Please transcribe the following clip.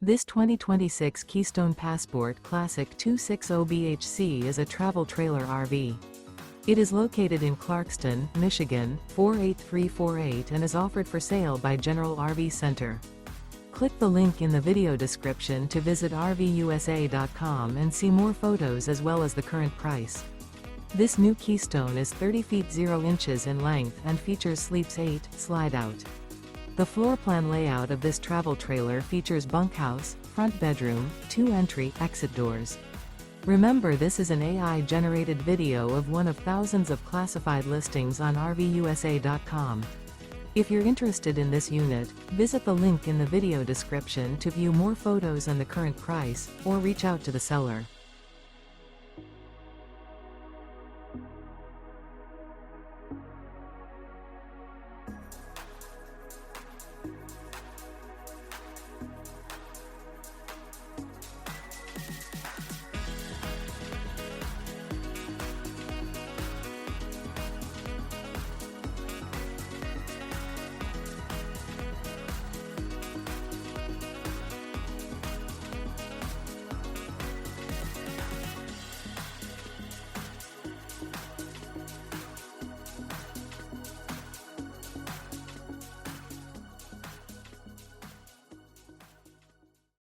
This 2026 Keystone Passport Classic 260BHC is a travel trailer RV. It is located in Clarkston, Michigan, 48348 and is offered for sale by General RV Center. Click the link in the video description to visit RVUSA.com and see more photos as well as the current price. This new Keystone is 30 feet 0 inches in length and features Sleeps 8 Slideout. The floor plan layout of this travel trailer features bunkhouse, front bedroom, 2 entry/exit doors. Remember, this is an AI-generated video of one of thousands of classified listings on RVUSA.com. If you're interested in this unit, visit the link in the video description to view more photos and the current price, or reach out to the seller.